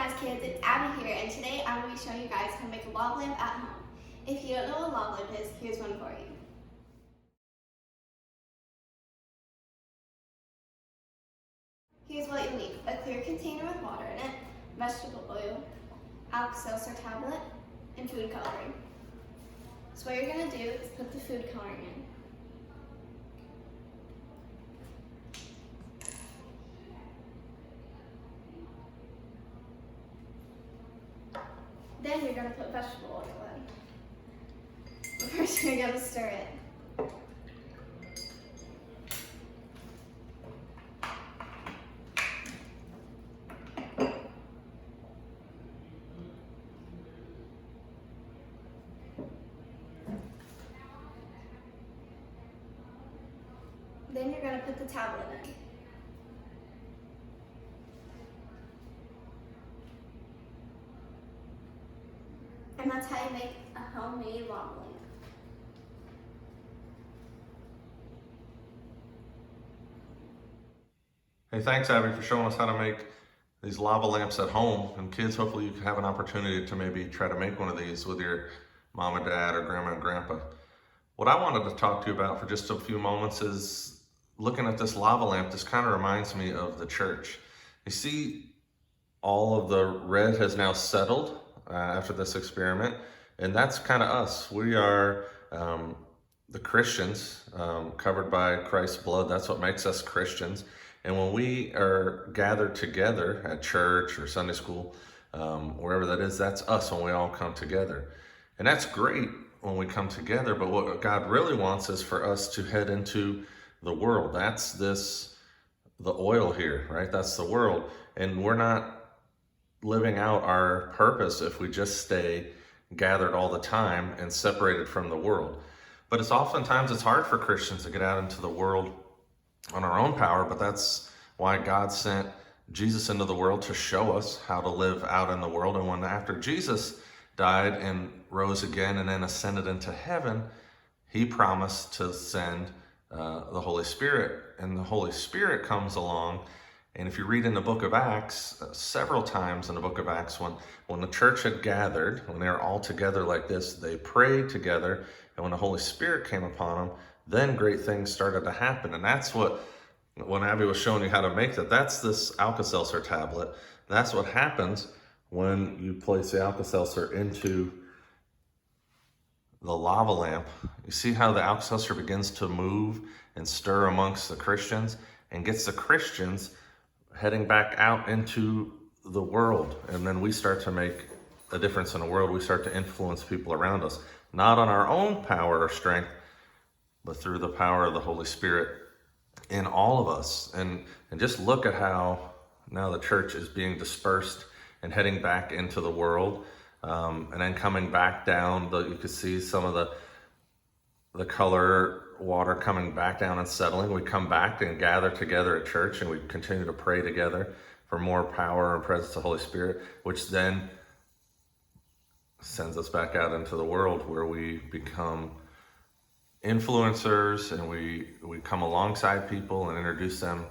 KMNaz Kids, it's Abby here, and today I'm going to be showing you guys how to make a lava lamp at home. If you don't know what a lava lamp is, here's one for you. Here's what you'll need: a clear container with water in it, vegetable oil, Alka-Seltzer tablet, and food coloring. So what you're going to do is put the food coloring in. Then you're going to put vegetable oil in. First you're going to stir it. Then you're going to put the tablet in. And that's how you make a homemade lava lamp. Hey, thanks Abby for showing us how to make these lava lamps at home. And kids, hopefully you have an opportunity to maybe try to make one of these with your mom and dad or grandma and grandpa. What I wanted to talk to you about for just a few moments is looking at this lava lamp. This kind of reminds me of the church. You see, all of the red has now settled after this experiment, and that's kind of us. We are the Christians, covered by Christ's blood. That's what makes us Christians. And when we are gathered together at church or Sunday school, wherever that is, that's us when we all come together. And that's great when we come together, but what God really wants is for us to head into the world. That's the oil here, right? That's the world. And we're not living out our purpose if we just stay gathered all the time and separated from the world. But it's hard for Christians to get out into the world on our own power, but that's why God sent Jesus into the world to show us how to live out in the world. And after Jesus died and rose again and then ascended into heaven, he promised to send the Holy Spirit. And the Holy Spirit comes along. And if you read in the book of Acts, several times in the book of Acts, when the church had gathered, when they were all together like this, they prayed together. And when the Holy Spirit came upon them, then great things started to happen. And that's what, when Abby was showing you how to make that, that's this Alka-Seltzer tablet. That's what happens when you place the Alka-Seltzer into the lava lamp. You see how the Alka-Seltzer begins to move and stir amongst the Christians and gets the Christians heading back out into the world. And then we start to make a difference in the world. We start to influence people around us, not on our own power or strength, but through the power of the Holy Spirit in all of us. And just look at how now the church is being dispersed and heading back into the world, and then coming back down. You could see some of the color water coming back down and settling. We come back and gather together at church, and we continue to pray together for more power and presence of the Holy Spirit, which then sends us back out into the world where we become influencers, and we come alongside people and introduce them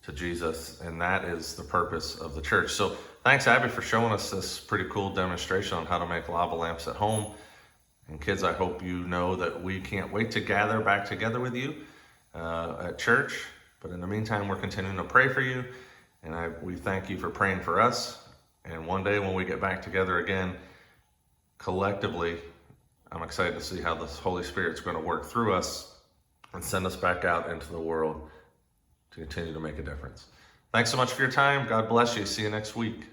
to Jesus. And that is the purpose of the church. So thanks, Abby, for showing us this pretty cool demonstration on how to make lava lamps at home. And kids, I hope you know that we can't wait to gather back together with you at church. But in the meantime, we're continuing to pray for you. And we thank you for praying for us. And one day when we get back together again, collectively, I'm excited to see how the Holy Spirit's going to work through us and send us back out into the world to continue to make a difference. Thanks so much for your time. God bless you. See you next week.